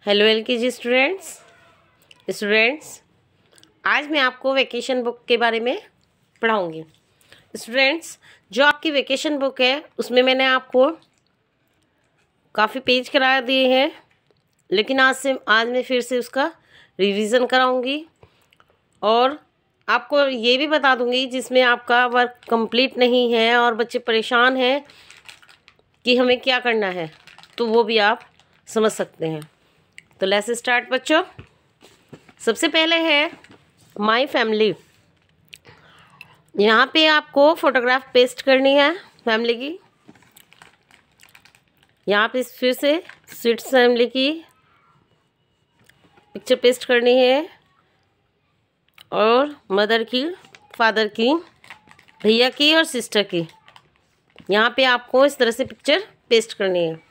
Hello LKG students आज मैं आपको वेकेशन बुक के बारे में पढ़ाऊंगी। स्टूडेंट्स, जो आपकी वेकेशन बुक है उसमें मैंने आपको काफ़ी पेज करा दिए हैं, लेकिन आज मैं फिर से उसका रिवीजन कराऊंगी और आपको ये भी बता दूंगी जिसमें आपका वर्क कंप्लीट नहीं है और बच्चे परेशान हैं कि हमें क्या करना है, तो वो भी आप समझ सकते हैं। तो लेट्स स्टार्ट बच्चों। सबसे पहले है माय फैमिली। यहाँ पे आपको फोटोग्राफ पेस्ट करनी है फैमिली की। यहाँ पे फिर से स्वीट्स फैमिली की पिक्चर पेस्ट करनी है और मदर की, फादर की, भैया की और सिस्टर की। यहाँ पे आपको इस तरह से पिक्चर पेस्ट करनी है।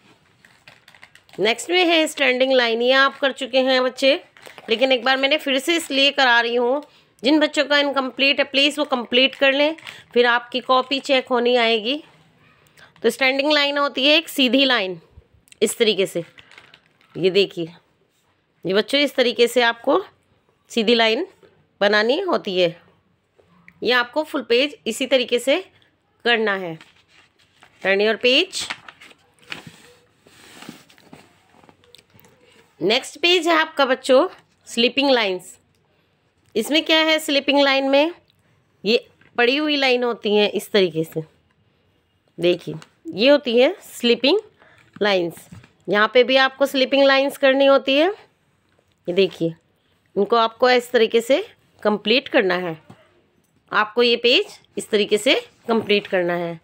नेक्स्ट में है स्टैंडिंग लाइन। ये आप कर चुके हैं बच्चे, लेकिन एक बार मैंने फिर से इसलिए करा रही हूँ, जिन बच्चों का इनकम्प्लीट है प्लीज़ वो कंप्लीट कर लें, फिर आपकी कॉपी चेक होनी आएगी। तो स्टैंडिंग लाइन होती है एक सीधी लाइन, इस तरीके से। ये देखिए, ये बच्चों इस तरीके से आपको सीधी लाइन बनानी होती है। ये आपको फुल पेज इसी तरीके से करना है। Turn your page. Next page है आपका बच्चों स्लीपिंग लाइंस। इसमें क्या है, स्लीपिंग लाइन में ये पड़ी हुई लाइन होती हैं इस तरीके से। देखिए, ये होती है स्लीपिंग लाइंस। यहाँ पे भी आपको स्लीपिंग लाइंस करनी होती है। ये देखिए, इनको आपको इस तरीके से कंप्लीट करना है। आपको ये पेज इस तरीके से कंप्लीट करना है।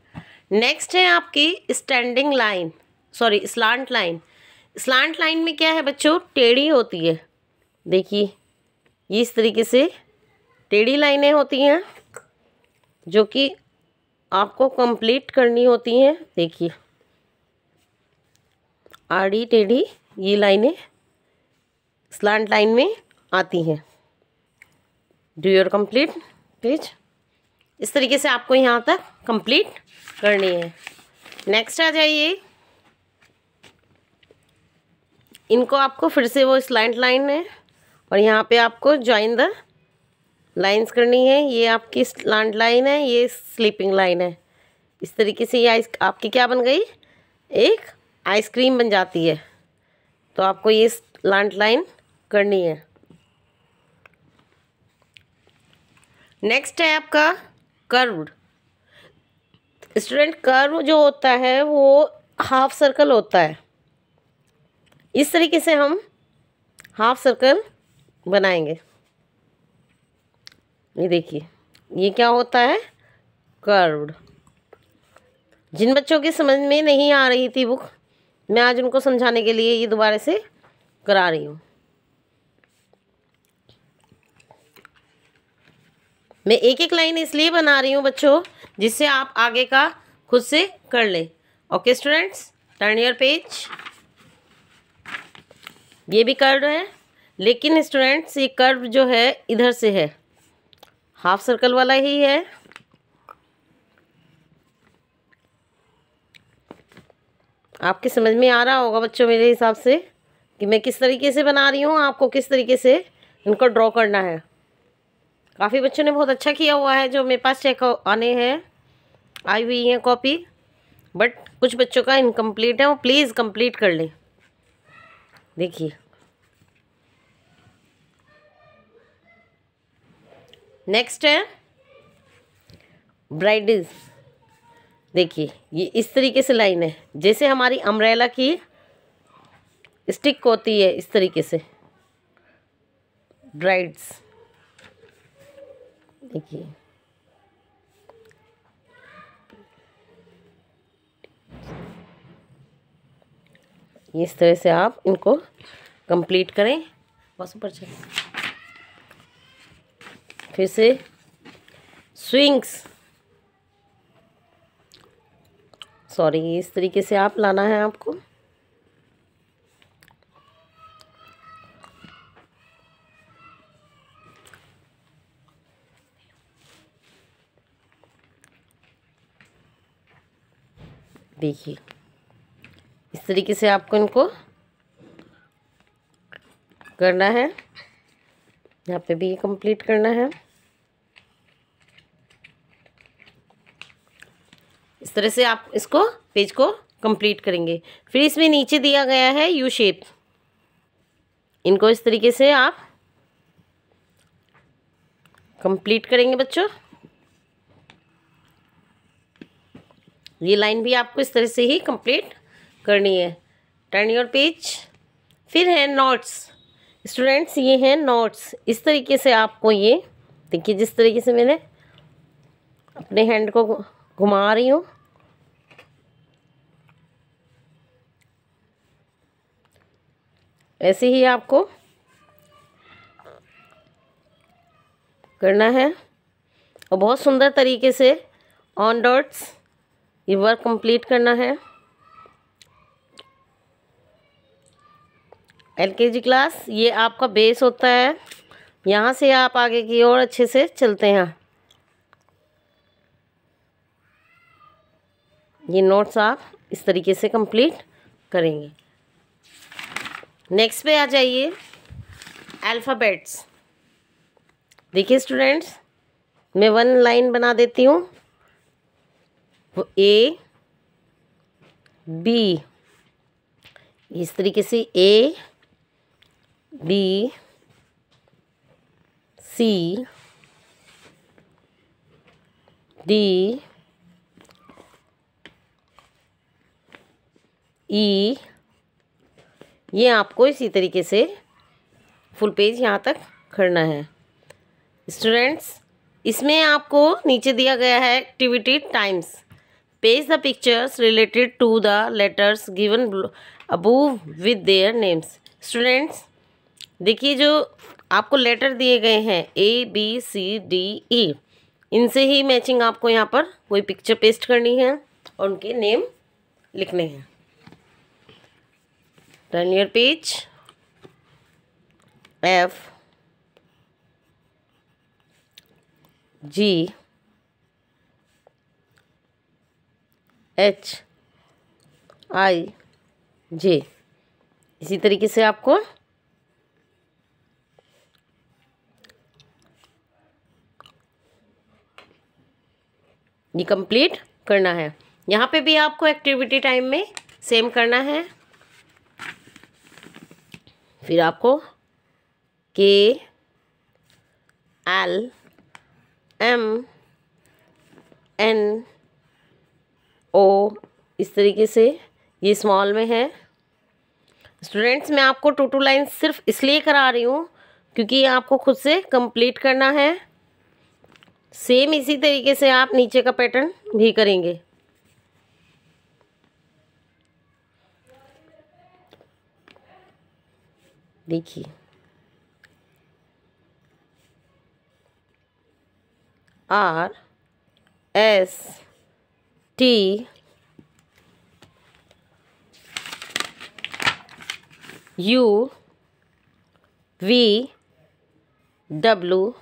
नेक्स्ट है आपकी standing line, sorry slant line. Slant line में क्या है बच्चों, टेढ़ी होती है। देखिए, ये इस तरीके से टेढ़ी लाइनें होती हैं जो कि आपको कंप्लीट करनी होती हैं। देखिए, आड़ी टेढ़ी ये लाइनें स्लांट लाइन में आती हैं। Do your complete page. इस तरीके से आपको यहाँ तक कंप्लीट करनी है। नेक्स्ट आ जाइए। इनको आपको फिर से वो स्लांट लाइन है और यहाँ पे आपको ज्वाइन द लाइंस करनी है। ये आपकी स्लांट लाइन है, ये स्लीपिंग लाइन है। इस तरीके से ये आपकी क्या बन गई, एक आइसक्रीम बन जाती है। तो आपको ये स्लांट लाइन करनी है। नेक्स्ट है आपका कर्व्ड। स्टूडेंट, कर्व जो होता है वो हाफ सर्कल होता है। इस तरीके से हम हाफ सर्कल बनाएंगे। ये देखिए, ये क्या होता है, कर्व्ड। जिन बच्चों की समझ में नहीं आ रही थी बुक, मैं आज उनको समझाने के लिए ये दोबारा से करा रही हूँ। मैं एक एक लाइन इसलिए बना रही हूँ बच्चों, जिससे आप आगे का खुद से कर लें। Okay students, turn your page. ये भी कर्व है, लेकिन स्टूडेंट्स ये कर्व जो है इधर से है, हाफ सर्कल वाला ही है। आपके समझ में आ रहा होगा बच्चों मेरे हिसाब से कि मैं किस तरीके से बना रही हूँ, आपको किस तरीके से इनको ड्रॉ करना है। काफ़ी बच्चों ने बहुत अच्छा किया हुआ है, जो मेरे पास चेक आने हैं, आई हुई हैं कॉपी, बट कुछ बच्चों का इनकम्प्लीट है, वो प्लीज़ कंप्लीट कर लें। देखिए, नेक्स्ट है ब्राइडल्स। देखिए, ये इस तरीके से लाइन है, जैसे हमारी अम्ब्रेला की स्टिक होती है, इस तरीके से ब्राइड्स। देखिए, इस तरह से आप इनको कंप्लीट करें। बस ऊपर चलें। फिर से स्विंग्स, सॉरी, इस तरीके से आप लाना है आपको। देखिए, इस तरीके से आपको इनको करना है। यहाँ पे भी कंप्लीट करना है। इस तरह से आप इसको पेज को कंप्लीट करेंगे। फिर इसमें नीचे दिया गया है यू शेप, इनको इस तरीके से आप कंप्लीट करेंगे बच्चों। ये लाइन भी आपको इस तरह से ही कंप्लीट करनी है। Turn your page. फिर है नोट्स। स्टूडेंट्स ये हैं नोट्स। इस तरीके से आपको ये देखिए, जिस तरीके से मैंने अपने हैंड को घुमा रही हूँ, ऐसे ही आपको करना है और बहुत सुंदर तरीके से ऑन डॉट्स ये वर्क कंप्लीट करना है। एलकेजी क्लास ये आपका बेस होता है, यहाँ से आप आगे की ओर अच्छे से चलते हैं। ये नोट्स आप इस तरीके से कंप्लीट करेंगे। नेक्स्ट पे आ जाइए, अल्फ़ाबेट्स। देखिए स्टूडेंट्स, मैं वन लाइन बना देती हूँ। ए बी, इस तरीके से A B C D E, ये आपको इसी तरीके से फुल पेज यहाँ तक करना है। स्टूडेंट्स इसमें आपको नीचे दिया गया है activity times. Page the pictures related to the letters given above with their names. Students देखिए, जो आपको लेटर दिए गए हैं A B C D E, इनसे ही मैचिंग आपको यहाँ पर कोई पिक्चर पेस्ट करनी है और उनके नेम लिखने हैं। Turn your page. F G H I J, इसी तरीके से आपको ये कंप्लीट करना है। यहाँ पे भी आपको एक्टिविटी टाइम में सेम करना है। फिर आपको के एल एम एन ओ, इस तरीके से ये स्मॉल में है। स्टूडेंट्स मैं आपको टू लाइन्स सिर्फ इसलिए करा रही हूँ क्योंकि ये आपको खुद से कंप्लीट करना है। सेम इसी तरीके से आप नीचे का पैटर्न भी करेंगे। देखिए R S T U V W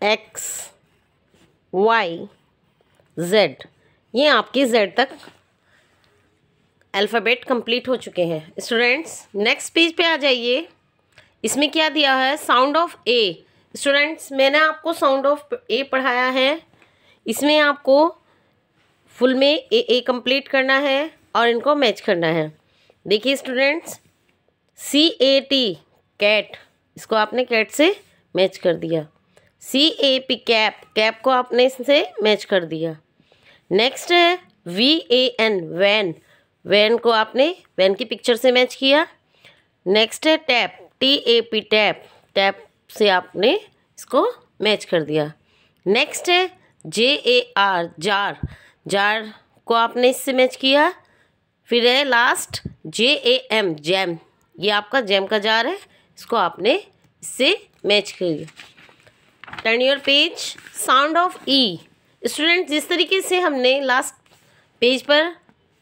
X Y Z, ये आपकी जेड तक अल्फ़ाबेट कंप्लीट हो चुके हैं। स्टूडेंट्स नेक्स्ट पेज पे आ जाइए। इसमें क्या दिया है, साउंड ऑफ ए। स्टूडेंट्स मैंने आपको साउंड ऑफ ए पढ़ाया है। इसमें आपको फुल में ए कंप्लीट करना है और इनको मैच करना है। देखिए स्टूडेंट्स, CAT कैट, इसको आपने कैट से मैच कर दिया। CAP कैप, कैप को आपने इससे मैच कर दिया। नेक्स्ट है VAN वैन, वैन को आपने वैन की पिक्चर से मैच किया। नेक्स्ट है टैप, TAP टैप, टैप से आपने इसको मैच कर दिया। नेक्स्ट है JAR जार, जार को आपने इससे मैच किया। फिर है लास्ट JAM जैम, ये आपका जैम का जार है, इसको आपने इससे मैच किया। Turn your page. Sound of E. Student जिस तरीके से हमने लास्ट पेज पर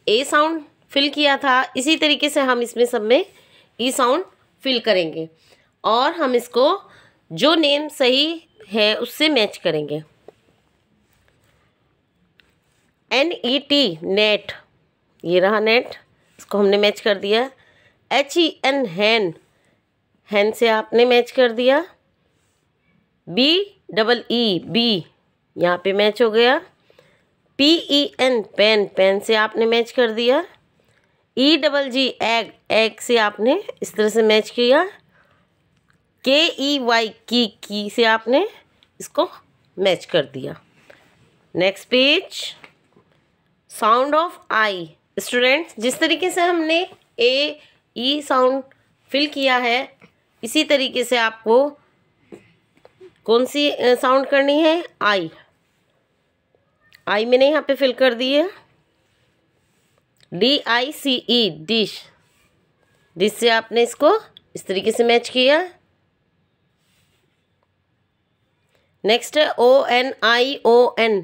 ए साउंड फिल किया था, इसी तरीके से हम इसमें सब में ई साउंड फिल करेंगे और हम इसको जो नेम सही है उससे मैच करेंगे। NET नेट, ये रहा नेट, इसको हमने मैच कर दिया। HEN हैन, हैन से आपने मैच कर दिया। BEE बी, यहाँ पे मैच हो गया। PEN पेन, पेन से आपने मैच कर दिया। EGG एग, एग से आपने इस तरह से मैच किया। KEY की से आपने इसको मैच कर दिया। Next page, sound of I. Students, जिस तरीके से हमने AE साउंड फिल किया है, इसी तरीके से आपको कौन सी साउंड करनी है? आई। आई मैंने यहाँ पे फिल कर दी है। DICE डिश, डिश से आपने इसको इस तरीके से मैच किया। नेक्स्ट है ONION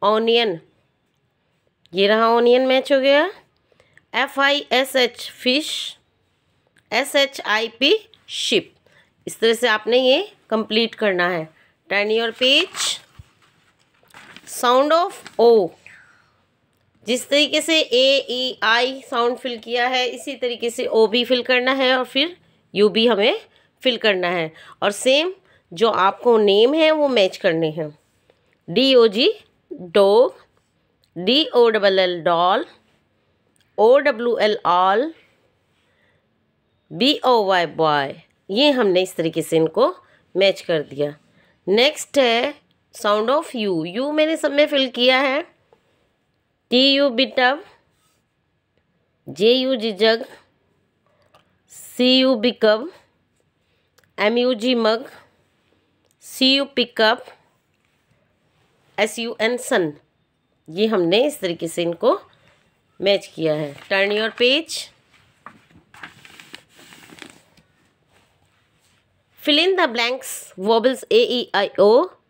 ऑनियन, ये रहा ऑनियन मैच हो गया। FISH फिश, SHIP शिप, इस तरह से आपने ये कंप्लीट करना है। Turn your page. Sound of O, जिस तरीके से AEI साउंड फिल किया है, इसी तरीके से O भी फिल करना है और फिर U भी हमें फिल करना है। और सेम जो आपको नेम है वो मैच करने हैं। DOG dog, DOLL doll, OWL all, BOY boy, ये हमने इस तरीके से इनको मैच कर दिया। नेक्स्ट है साउंड ऑफ यू। यू मैंने सब में फिल किया है। TU बिटब, JU जिजग, CU बिकब, MUG मग, CU पिकअप, SUN सन, ये हमने इस तरीके से इनको मैच किया है। Turn your page. Fill in the blanks vowels AEIO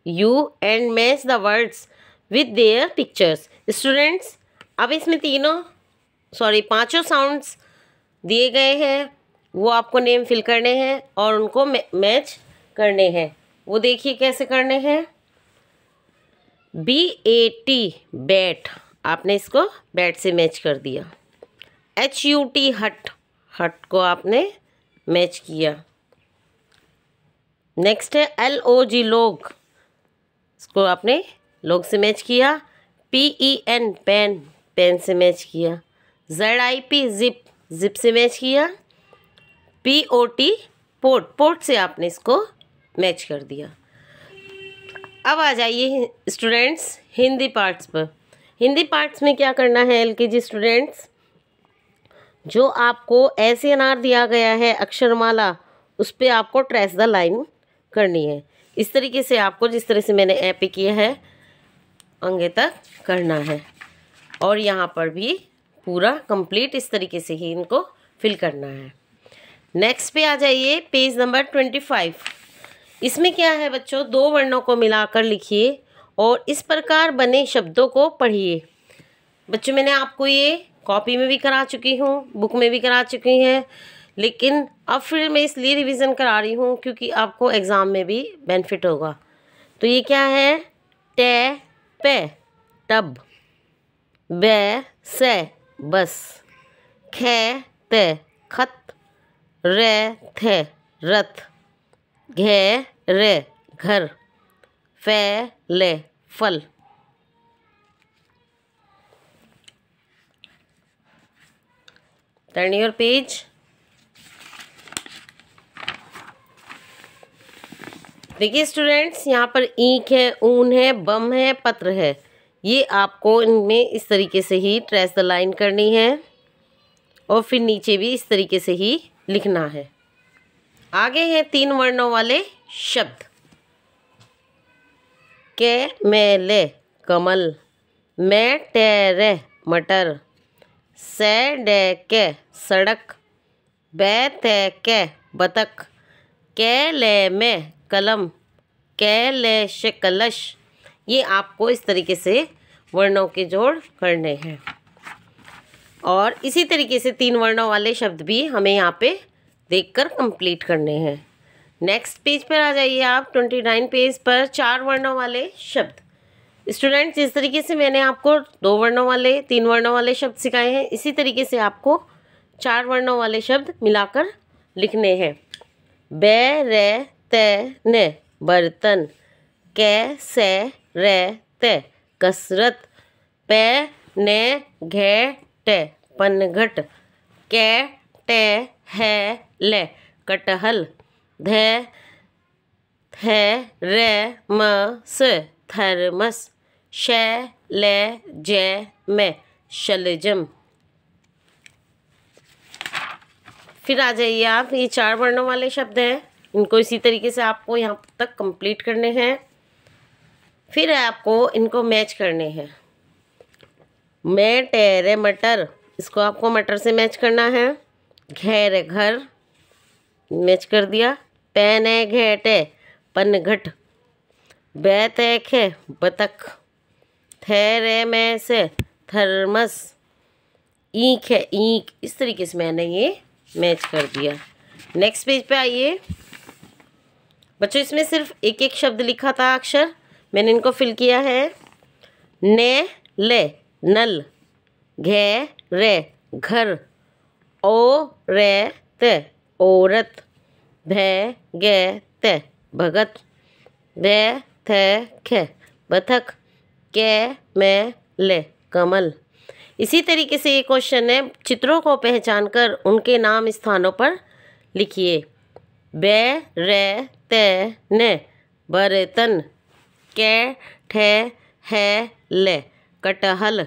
U and match the words with their pictures. Students, अब इसमें पांचों साउंड्स दिए गए हैं, वो आपको नेम फिल करने हैं और उनको मैच करने हैं। वो देखिए कैसे करने हैं। BAT बैट, आपने इसको बैट से मैच कर दिया। HUT हट, हट को आपने मैच किया। नेक्स्ट है LOG लोग, इसको आपने लोग से मैच किया। PEN पेन, पेन से मैच किया। ZIP जिप, जिप से मैच किया। POT पोर्ट, पोर्ट से आपने इसको मैच कर दिया। अब आ जाइए स्टूडेंट्स हिंदी पार्ट्स पर। हिंदी पार्ट्स में क्या करना है LKG स्टूडेंट्स, जो आपको ऐसे दिया गया है अक्षरमाला, उस पर आपको ट्रेस द लाइन करनी है। इस तरीके से आपको, जिस तरह से मैंने पे किया है, आगे तक करना है। और यहाँ पर भी पूरा कंप्लीट इस तरीके से ही इनको फिल करना है। नेक्स्ट पे आ जाइए, पेज नंबर 25। इसमें क्या है बच्चों, दो वर्णों को मिलाकर लिखिए और इस प्रकार बने शब्दों को पढ़िए। बच्चों, मैंने आपको ये कॉपी में भी करा चुकी हूँ, बुक में भी करा चुकी हैं, लेकिन अब फिर मैं इसलिए रिवीजन करा रही हूँ क्योंकि आपको एग्ज़ाम में भी बेनिफिट होगा। तो ये क्या है, टे पे टब, बे से बस, खे ते खत, रे थे रथ, घे रे घर, फे ले फल। Turn your page. देखिए स्टूडेंट्स, यहाँ पर ईंख है, ऊन है, बम है, पत्र है। ये आपको इनमें इस तरीके से ही ट्रेस द लाइन करनी है और फिर नीचे भी इस तरीके से ही लिखना है। आगे है 3 वर्णों वाले शब्द। के मेले कमल, मैं टेरे मटर, से डे के सड़क, बै ते के बतख, के ले में कलम, के ले से कलश। ये आपको इस तरीके से वर्णों के जोड़ करने हैं और इसी तरीके से 3 वर्णों वाले शब्द भी हमें यहाँ पे देखकर कंप्लीट करने हैं। नेक्स्ट पेज पर आ जाइए आप, 29 पेज पर 4 वर्णों वाले शब्द। स्टूडेंट्स, जिस तरीके से मैंने आपको 2 वर्णों वाले 3 वर्णों वाले शब्द सिखाए हैं, इसी तरीके से आपको 4 वर्णों वाले शब्द मिलाकर लिखने हैं। बे रे ते ने बर्तन, कै से रे ते कसरत, पे ने घे टे पनघट, कै टे है ले कटहल, धे थे रे म से थर्मस, शे ले जे में शलजम। फिर आ जाइए आप, ये 4 वर्णों वाले शब्द हैं, इनको इसी तरीके से आपको यहाँ तक कंप्लीट करने हैं। फिर आपको इनको मैच करने हैं। मैं टेरे मटर, इसको आपको मटर से मैच करना है। घेर घर, मैच कर दिया। पैने घेटे पनघट, बैते खे बतख, थेरे में से थर्मस, ईंख है ईंख। इस तरीके से मैंने ये मैच कर दिया। नेक्स्ट पेज पे आइए बच्चों, इसमें सिर्फ एक एक शब्द लिखा था अक्षर, मैंने इनको फिल किया है। ने ले नल, घे रे घर, ओ रे ते औरत, भे गे ते भगत, भे थे खे बतख, के में ले कमल। इसी तरीके से ये क्वेश्चन है, चित्रों को पहचान कर उनके नाम स्थानों पर लिखिए। बे रे ते ने बर्तन, के ठे है ले कटहल,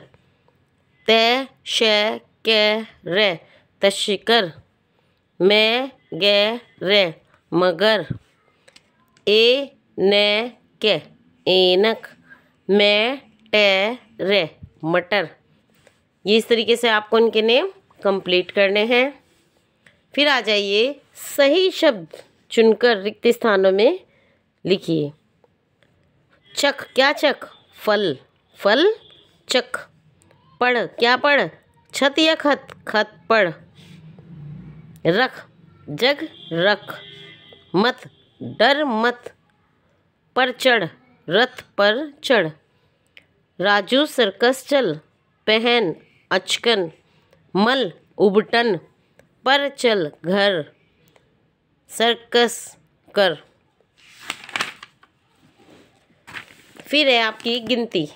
ते शे के रे तशकर, मैं गे रे मगर, ए ने के ऐनक, मैं टे रे मटर। ये इस तरीके से आपको इनके नेम कंप्लीट करने हैं। फिर आ जाइए, सही शब्द चुनकर रिक्त स्थानों में लिखिए। चख, क्या चख? फल, फल चख। पढ़, क्या पढ़? छत या खत? खत पढ़। रख, जग रख। मत, डर मत। पर चढ़, रथ पर चढ़। राजू सर्कस चल। पहन, अचकन। मल, उबटन। पर चल घर, सर्कस कर। फिर है आपकी गिनती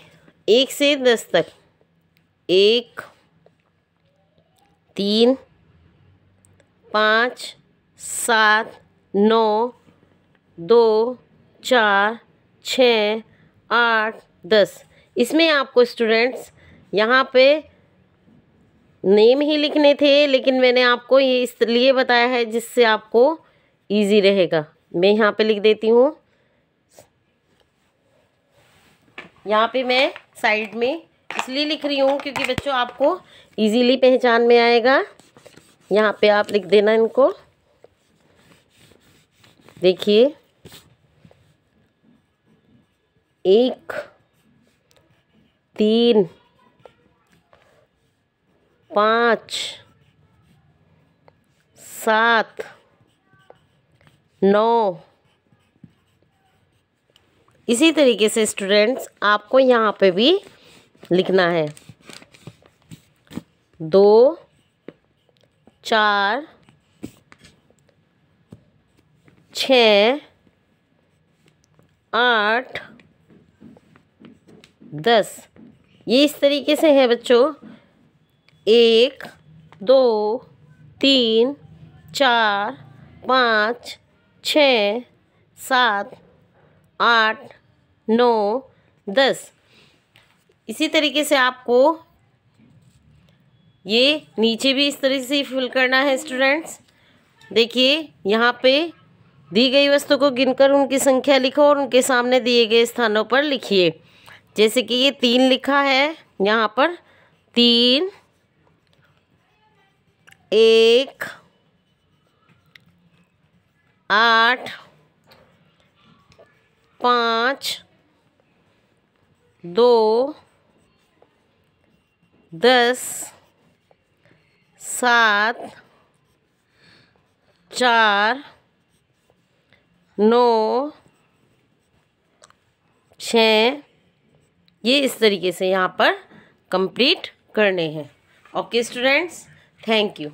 1 से 10 तक। 1, 3, 5, 7, 9, 2, 4, 6, 8, 10। इसमें आपको स्टूडेंट्स यहाँ पे नेम ही लिखने थे, लेकिन मैंने आपको ये इसलिए बताया है जिससे आपको इजी रहेगा। मैं यहाँ पे लिख देती हूँ, यहाँ पे मैं साइड में इसलिए लिख रही हूँ क्योंकि बच्चों आपको इजीली पहचान में आएगा। यहाँ पे आप लिख देना इनको। देखिए 1, 3, 5, 7, 9। इसी तरीके से स्टूडेंट्स आपको यहाँ पे भी लिखना है। 2, 4, 6, 8, 10। ये इस तरीके से है बच्चों। 1, 2, 3, 4, 5, 6, 7, 8, 9, 10। इसी तरीके से आपको ये नीचे भी इस तरीके से फिल करना है स्टूडेंट्स। देखिए यहाँ पे दी गई वस्तु को गिनकर उनकी संख्या लिखो और उनके सामने दिए गए स्थानों पर लिखिए। जैसे कि ये 3 लिखा है, यहाँ पर 3, 1, 8, 5, 2, 10, 7, 4, 9, 6। ये इस तरीके से यहाँ पर कंप्लीट करने हैं। Okay students, thank you.